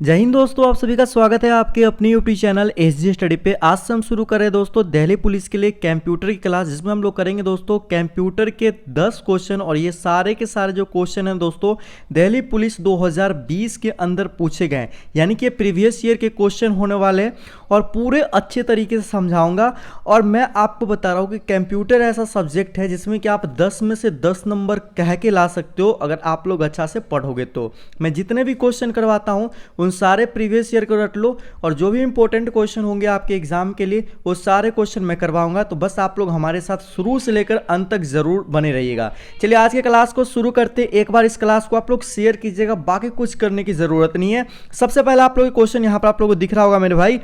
जय हिंद दोस्तों, आप सभी का स्वागत है आपके अपने यूट्यूब चैनल एसजी स्टडी पे। आज से हम शुरू कर रहे हैं दोस्तों दिल्ली पुलिस के लिए कंप्यूटर की क्लास, जिसमें हम लोग करेंगे दोस्तों कंप्यूटर के 10 क्वेश्चन। और ये सारे के सारे जो क्वेश्चन हैं दोस्तों दिल्ली पुलिस 2020 के अंदर पूछे गए, यानी कि प्रीवियस ईयर के क्वेश्चन होने वाले हैं और पूरे अच्छे तरीके से समझाऊंगा। और मैं आपको बता रहा हूँ कि कंप्यूटर ऐसा सब्जेक्ट है जिसमें कि आप 10 में से 10 नंबर कह के ला सकते हो अगर आप लोग अच्छा से पढ़ोगे तो। मैं जितने भी क्वेश्चन करवाता हूँ उन सारे प्रीवियस ईयर को रट लो, और जो भी इंपॉर्टेंट क्वेश्चन होंगे आपके एग्जाम के लिए वो सारे क्वेश्चन मैं करवाऊंगा। तो बस आप लोग हमारे साथ शुरू से लेकर अंत तक जरूर बने रहिएगा। चलिए आज के क्लास को शुरू करते। एक बार इस क्लास को आप लोग शेयर कीजिएगा, बाकी कुछ करने की जरूरत नहीं है। सबसे पहले आप लोग क्वेश्चन यहाँ पर आप लोगों को दिख रहा होगा मेरे भाई,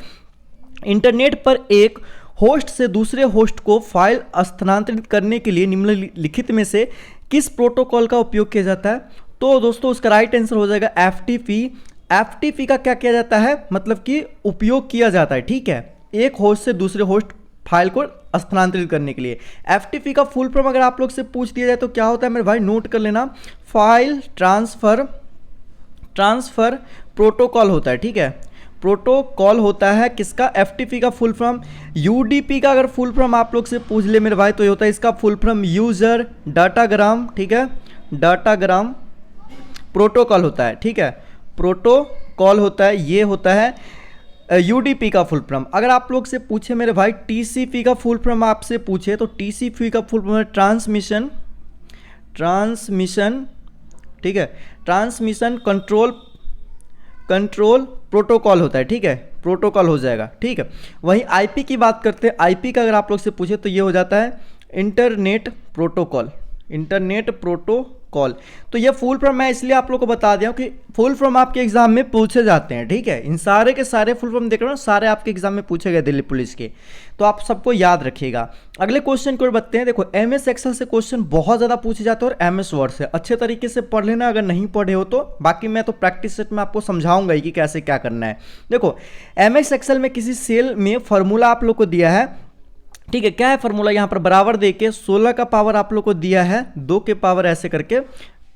इंटरनेट पर एक होस्ट से दूसरे होस्ट को फाइल स्थानांतरित करने के लिए निम्नलिखित में से किस प्रोटोकॉल का उपयोग किया जाता है। तो दोस्तों उसका राइट आंसर हो जाएगा एफटीपी। एफटीपी का क्या किया जाता है, मतलब कि उपयोग किया जाता है, ठीक है, एक होस्ट से दूसरे होस्ट फाइल को स्थानांतरित करने के लिए। एफटीपी का फुल फॉर्म अगर आप लोग से पूछ दिया जाए तो क्या होता है मेरे भाई, नोट कर लेना, फाइल ट्रांसफर प्रोटोकॉल होता है, ठीक है। प्रोटोकॉल होता है किसका, एफटीपी का फुल फॉर्म। यूडीपी का अगर फुल फॉर्म आप लोग से पूछ ले मेरे भाई तो ये होता है इसका फुल फॉर्म यूजर डाटाग्राम, ठीक है, डाटाग्राम प्रोटोकॉल होता है, ठीक है, प्रोटोकॉल होता है, ये होता है यूडीपी का फुल फॉर्म। अगर आप लोग से पूछे मेरे भाई टीसीपी का फुल फॉर्म आपसे पूछे तो टीसीपी का फुल फॉर्म है ट्रांसमिशन, ठीक है, ट्रांसमिशन कंट्रोल प्रोटोकॉल होता है, ठीक है, प्रोटोकॉल हो जाएगा, ठीक है। वहीं आईपी की बात करते हैं, आईपी का अगर आप लोग से पूछे तो ये हो जाता है इंटरनेट प्रोटोकॉल। तो ये फुल फॉर्म मैं इसलिए आप लोगों को बता दिया हूं कि फुल फॉर्म आपके एग्जाम में पूछे जाते हैं, ठीक है। इन सारे के सारे फुल फॉर्म देख रहे हो, सारे आपके एग्जाम में पूछे गए दिल्ली पुलिस के, तो आप सबको याद रखिएगा। अगले क्वेश्चन को बढ़ते हैं। देखो एमएस एक्सेल से क्वेश्चन बहुत ज्यादा पूछे जाते हैं और एमएस वर्ड से अच्छे तरीके से पढ़ लेना अगर नहीं पढ़े हो तो। बाकी मैं तो प्रैक्टिस सेट में आपको समझाऊंगा ही कि कैसे क्या करना है। देखो एमएस एक्सेल में किसी सेल में फॉर्मूला आप लोग को दिया है, ठीक है, क्या है फॉर्मूला, यहां पर बराबर देके 16 का पावर आप लोग को दिया है, 2 के पावर ऐसे करके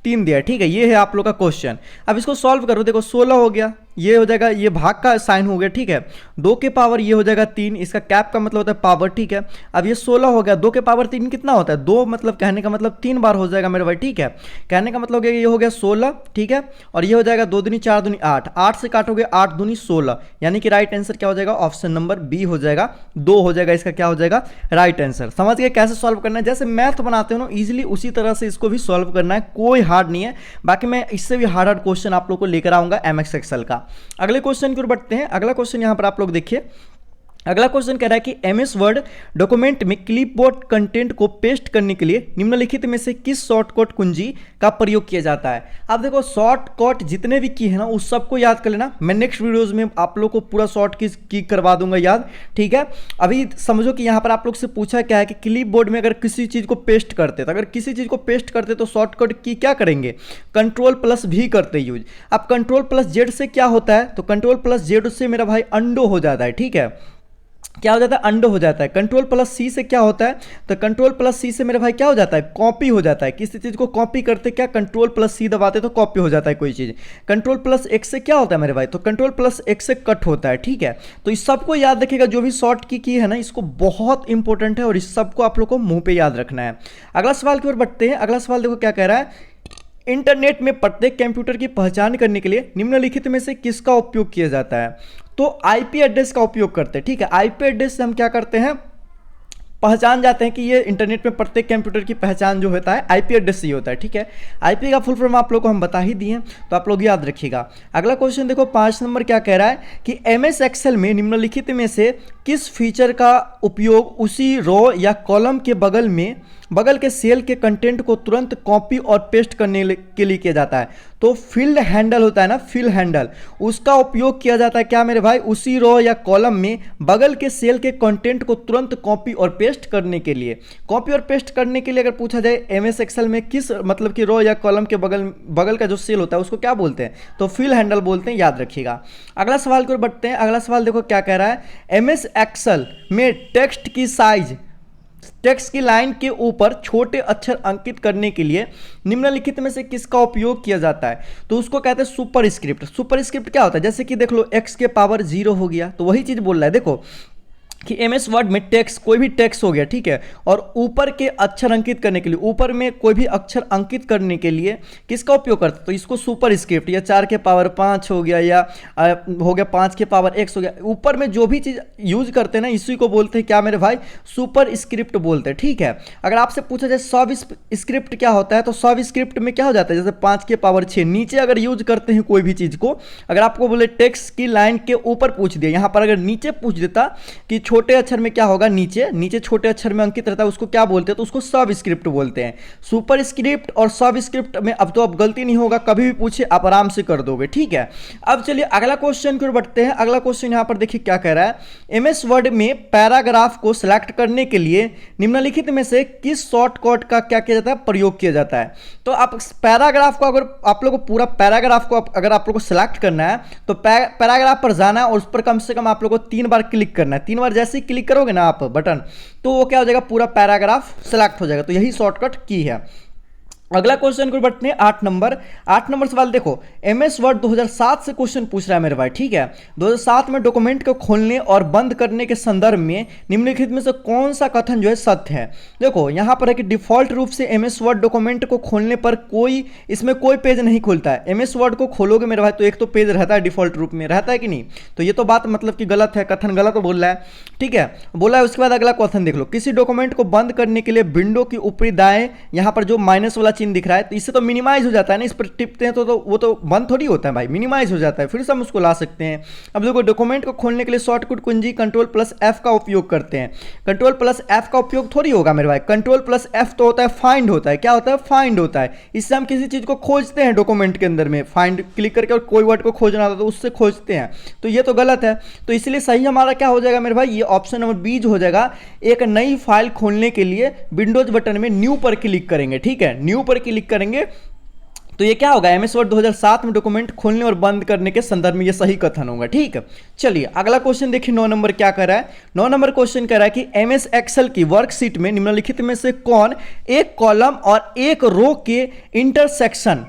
3 दिया है, ठीक है, ये है आप लोग का क्वेश्चन। अब इसको सॉल्व करो, देखो 16 हो गया, ये हो जाएगा, ये भाग का साइन हो गया, ठीक है, 2 के पावर ये हो जाएगा 3, इसका कैप का मतलब होता है पावर, ठीक है। अब ये 16 हो गया, 2 के पावर 3 कितना होता है, 2, मतलब कहने का मतलब 3 बार हो जाएगा मेरे भाई, ठीक है। कहने का मतलब हो गया ये हो गया 16, ठीक है, और ये हो जाएगा 2 दूनी 4 दूनी 8, 8 से काटोगे 8 दूनी 16, यानी कि राइट आंसर क्या हो जाएगा, ऑप्शन नंबर बी हो जाएगा, 2 हो जाएगा, इसका क्या हो जाएगा राइट आंसर। समझ गए कैसे सॉल्व करना है, जैसे मैथ बनाते हो ना इजीली उसी तरह से इसको भी सॉल्व करना है, कोई हार्ड नहीं है। बाकी मैं इससे भी हार्ड क्वेश्चन आप लोग को लेकर आऊंगा एमएस एक्सेल का। अगले क्वेश्चन की ओर बढ़ते हैं। अगला क्वेश्चन यहां पर आप लोग देखिए, अगला क्वेश्चन कह रहा है कि एमएस वर्ड डॉक्यूमेंट में क्लिपबोर्ड कंटेंट को पेस्ट करने के लिए निम्नलिखित में से किस शॉर्टकट कुंजी का प्रयोग किया जाता है। अब देखो शॉर्टकट जितने भी की है ना उस सबको याद कर लेना, मैं नेक्स्ट वीडियोस में आप लोग को पूरा शॉर्ट की करवा दूंगा याद, ठीक है। अभी समझो कि यहां पर आप लोग से पूछा क्या है कि क्लिपबोर्ड में अगर किसी चीज को पेस्ट करते, तो अगर किसी चीज को पेस्ट करते तो शॉर्टकट की क्या करेंगे, Ctrl+V करते यूज। अब Ctrl+Z से क्या होता है, तो Ctrl+Z से मेरा भाई अंडो हो जाता है, ठीक है, क्या हो जाता है, अंडो हो जाता है। Ctrl+C से क्या होता है, तो Ctrl+C से मेरे भाई क्या हो जाता है, कॉपी हो जाता है। किसी चीज को कॉपी करते क्या, Ctrl+C दबाते तो कॉपी हो जाता है कोई चीज। Ctrl+X से क्या होता है मेरे भाई, तो Ctrl+X से कट होता है, ठीक है। तो इस सबको याद रखिएगा, जो भी शॉर्ट की है ना इसको बहुत इंपॉर्टेंट है और इस सबको आप लोग को मुंह पे याद रखना है। अगला सवाल की ओर बढ़ते हैं। अगला सवाल देखो क्या कह रहा है, इंटरनेट में प्रत्येक कंप्यूटर की पहचान करने के लिए निम्नलिखित में से किसका उपयोग किया जाता है। तो आईपी एड्रेस का उपयोग करते हैं, ठीक है। आईपी एड्रेस से हम क्या करते हैं, पहचान जाते हैं कि ये इंटरनेट में प्रत्येक कंप्यूटर की पहचान जो होता है आईपी एड्रेस से ही होता है, ठीक है। आईपी का फुल फॉर्म आप लोग को हम बता ही दिए हैं, तो आप लोग याद रखिएगा। अगला क्वेश्चन देखो 5 नंबर क्या कह रहा है कि एमएस एक्सेल में निम्नलिखित में से किस फीचर का उपयोग उसी रो या कॉलम के बगल के सेल के कंटेंट को तुरंत कॉपी और पेस्ट करने के लिए किया जाता है। तो फील्ड हैंडल होता है ना, फील्ड हैंडल, उसका उपयोग किया जाता है क्या मेरे भाई, उसी रो या कॉलम में बगल के सेल के कंटेंट को तुरंत कॉपी और पेस्ट करने के लिए। कॉपी और पेस्ट करने के लिए अगर पूछा जाए एमएस एक्सेल में किस मतलब कि रो या कॉलम के बगल का जो सेल होता है उसको क्या बोलते हैं, तो फील्ड हैंडल बोलते हैं, याद रखिएगा। अगला सवाल की ओर बढ़ते हैं। अगला सवाल देखो क्या कह रहा है, एमएस एक्सेल में टेक्स्ट की साइज टेक्स्ट की लाइन के ऊपर छोटे अक्षर अंकित करने के लिए निम्नलिखित में से किसका उपयोग किया जाता है? तो उसको कहते हैं सुपर स्क्रिप्ट। सुपर स्क्रिप्ट क्या होता है? जैसे कि देख लो x के पावर 0 हो गया, तो वही चीज बोल रहा है देखो कि एमएस वर्ड में टेक्स्ट, कोई भी टेक्स्ट हो गया, ठीक है, और ऊपर के अक्षर अंकित करने के लिए, ऊपर में कोई भी अक्षर अंकित करने के लिए किसका उपयोग करते हैं? तो इसको सुपर स्क्रिप्ट, या 4 के पावर 5 हो गया, या हो गया 5 के पावर x हो गया, ऊपर में जो भी चीज़ यूज करते हैं ना, इसी को बोलते हैं क्या मेरे भाई? सुपर स्क्रिप्ट बोलते हैं, ठीक है। अगर आपसे पूछा जाए सब स्क्रिप्ट क्या होता है, तो सब स्क्रिप्ट में क्या हो जाता है? जैसे 5 के पावर 6 नीचे अगर यूज करते हैं कोई भी चीज़ को, अगर आपको बोले टेक्स्ट की लाइन के ऊपर पूछ दिया, यहाँ पर अगर नीचे पूछ देता कि छोटे अक्षर में क्या होगा? नीचे, नीचे छोटे अक्षर में अंकित रहता है, उसको क्या बोलते हैं? तो उसको सब स्क्रिप्ट बोलते हैं। सुपर स्क्रिप्ट और सब स्क्रिप्ट में अब तो अब गलती नहीं होगा, कभी भी पूछे आप आराम से कर दोगे, ठीक है। अब चलिए अगला क्वेश्चन की ओर बढ़ते हैं। अगला क्वेश्चन यहां पर देखिए क्या कह रहा है, एमएस वर्ड में पैराग्राफ को सिलेक्ट करने के लिए निम्नलिखित में से किस शॉर्टकट का क्या किया जाता है? प्रयोग किया जाता है। तो आप पैराग्राफ को, अगर आप लोग को पूरा पैराग्राफ को अगर आप लोग को सिलेक्ट करना है, तो पैराग्राफ पर जाना है और उस पर कम से कम आप लोग को 3 बार क्लिक करना है। 3 बार जैसे ही क्लिक करोगे ना आप बटन, तो वो क्या हो जाएगा? पूरा पैराग्राफ सिलेक्ट हो जाएगा। तो यही शॉर्टकट की है। अगला क्वेश्चन को बढ़ते हैं 8 नंबर। 8 नंबर सवाल देखो, एमएस वर्ड 2007 से क्वेश्चन पूछ रहा है मेरे भाई, ठीक है। 2007 में डॉक्यूमेंट को खोलने और बंद करने के संदर्भ में निम्नलिखित में से कौन सा कथन जो है सत्य है? देखो यहां पर है कि डिफॉल्ट रूप से एमएस वर्ड डॉक्यूमेंट को खोलने पर इसमें कोई पेज नहीं खुलता है। एमएस वर्ड को खोलोगे मेरे भाई तो एक तो पेज रहता है, डिफॉल्ट रूप में रहता है कि नहीं? तो ये तो बात मतलब कि गलत है, कथन गलत बोल रहा है, ठीक है, बोला है। उसके बाद अगला क्वेश्चन देख लो, किसी डॉक्यूमेंट को बंद करने के लिए विंडो की ऊपरी दाएं यहां पर जो माइनस वाला चिन्ह दिख रहा है, तो इससे तो मिनिमाइज हो जाता है ना, इस पर टिपते हैं तो वो तो बंद थोड़ी होता है भाई, मिनिमाइज हो जाता है, फिर से हम उसको ला सकते हैं। अब देखो डॉक्यूमेंट को खोलने के लिए शॉर्टकट कुंजी Ctrl+F का उपयोग करते हैं। Ctrl+F का उपयोग थोड़ी होगा मेरे भाई, Ctrl+F तो होता है फाइंड होता है। क्या होता है? फाइंड होता है। इससे हम किसी चीज को खोजते हैं डॉक्यूमेंट के अंदर में, फाइंड क्लिक करके, और कोई वर्ड को खोजना होता है तो उससे खोजते हैं, तो ये तो गलत है। तो इसलिए सही हमारा क्या हो जाएगा मेरे भाई? ये ऑप्शन नंबर बी हो जाएगा। एक नई फाइल खोलने के लिए विंडोज बटन में न्यू पर क्लिक करेंगे, ठीक है, न्यू पर क्लिक करेंगे तो ये क्या होगा? एमएस वर्ड 2007 में डॉक्यूमेंट खोलने और बंद करने के संदर्भ में ये सही कथन होगा, ठीक है। चलिए अगला क्वेश्चन देखिए 9 नंबर क्या कर रहा है। 9 नंबर क्वेश्चन कह रहा है कि एमएस एक्सेल की वर्कशीट में निम्नलिखित में से कौन एक कॉलम और एक रो के इंटरसेक्शन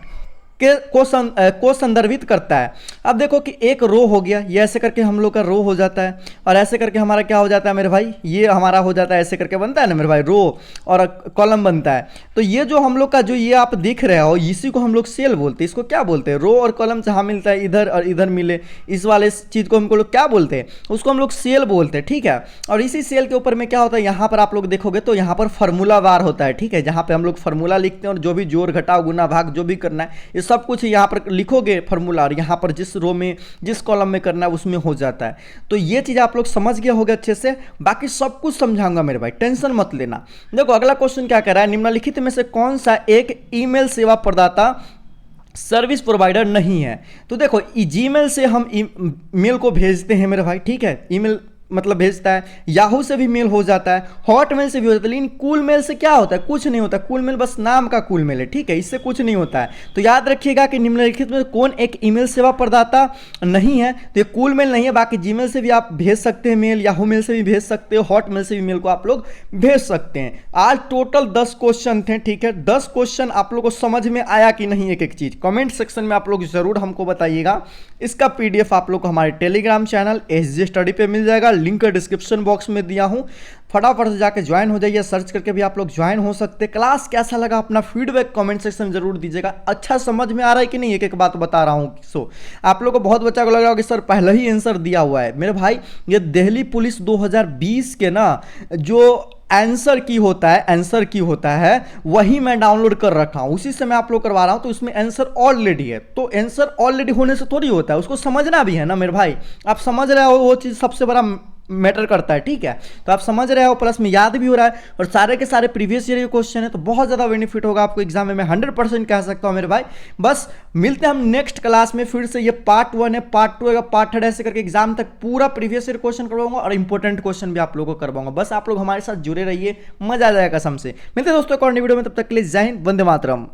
को संदर्भित करता है? अब देखो कि एक रो हो गया, ये ऐसे करके हम लोग का रो हो जाता है, और ऐसे करके हमारा क्या हो जाता है मेरे भाई? ये हमारा हो जाता है, ऐसे करके बनता है ना मेरे भाई, रो और कॉलम बनता है। तो ये जो हम लोग का जो ये आप देख रहे हो, इसी को हम लोग सेल बोलते हैं। इसको क्या बोलते हैं? रो और कॉलम जहाँ मिलता है, इधर और इधर मिले, इस वाले चीज़ को हमको लोग क्या बोलते हैं? उसको हम लोग सेल बोलते हैं, ठीक है। और इसी सेल के ऊपर में क्या होता है, यहाँ पर आप लोग देखोगे तो यहाँ पर फार्मूला बार होता है, ठीक है, जहाँ पे हम लोग फार्मूला लिखते हैं और जो भी जोड़ घटाव गुना भाग जो भी करना है, ये सब कुछ यहाँ पर लिखोगे फार्मूला, और यहाँ पर जिस रो में जिस कॉलम में करना है उसमें हो जाता है। तो ये चीज़ आप लोग समझ गए होगे अच्छे से, बाकी सब कुछ समझाऊंगा मेरे भाई, टेंशन मत लेना। देखो अगला क्वेश्चन क्या कह रहा है, निम्नलिखित में से कौन सा एक ईमेल सेवा प्रदाता सर्विस प्रोवाइडर नहीं है? तो देखो जीमेल से हम मेल को भेजते हैं मेरे भाई, ठीक है, ईमेल मतलब भेजता है, याहू से भी मेल हो जाता है, हॉटमेल से भी हो जाता है, लेकिन कूल मेल से क्या होता है? कुछ नहीं होता। कूल मेल बस नाम का कूल मेल है, ठीक है, इससे कुछ नहीं होता है। तो याद रखिएगा कि निम्नलिखित में कौन एक ईमेल सेवा प्रदाता नहीं है? तो ये कूल मेल नहीं है। बाकी जीमेल से भी आप भेज सकते हैं मेल, याहू मेल से भी भेज सकते हो, हॉटमेल से भी मेल को आप लोग भेज सकते हैं। आज टोटल 10 क्वेश्चन थे, ठीक है, 10 क्वेश्चन आप लोग को समझ में आया कि नहीं? एक एक चीज कमेंट सेक्शन में आप लोग जरूर हमको बताइएगा। इसका PDF आप लोग को हमारे टेलीग्राम चैनल SJ स्टडी पे मिल जाएगा, लिंक डिस्क्रिप्शन बॉक्स में दिया हूं, फटाफट से जाके ज्वाइन हो जाइए, सर्च करके भी आप लोग ज्वाइन हो सकते हैं। क्लास कैसा लगा अपना फीडबैक कमेंट सेक्शन जरूर दीजिएगा। अच्छा समझ में आ रहा है कि नहीं? एक एक बात बता रहा हूं। सो आप लोग को बहुत बच्चा को लग रहा होगा कि सर पहले ही आंसर दिया हुआ है। मेरे भाई ये दिल्ली पुलिस 2020 के ना जो आंसर की होता है वही मैं डाउनलोड कर रखा हूं, उसी से मैं आप लोग करवा रहा हूं। तो इसमें आंसर ऑलरेडी है, तो आंसर ऑलरेडी होने से थोड़ी होता है, उसको समझना भी है ना मेरे भाई। आप समझ रहे हो, वो चीज़ सबसे बड़ा मैटर करता है, ठीक है। तो आप समझ रहे हो, प्लस में याद भी हो रहा है, और सारे के सारे प्रीवियस ईयर के क्वेश्चन है, तो बहुत ज़्यादा बेनिफिट होगा आपको एग्जाम में, मैं 100% कह सकता हूँ मेरे भाई। बस मिलते हैं हम नेक्स्ट क्लास में फिर से। ये पार्ट 1 है, पार्ट 2 है, पार्ट 3 ऐसे करके एग्जाम तक पूरा प्रीवियस ईयर क्वेश्चन करवाऊंगा और इंपॉर्टेंट क्वेश्चन भी आप लोगों को करवाऊंगा। बस आप लोग हमारे साथ जुड़े रहिए, मजा आ जाएगा कसम से। मिलते हैं दोस्तों एक और नई वीडियो में, तब तक के लिए जय हिंद, वंदे मातरम।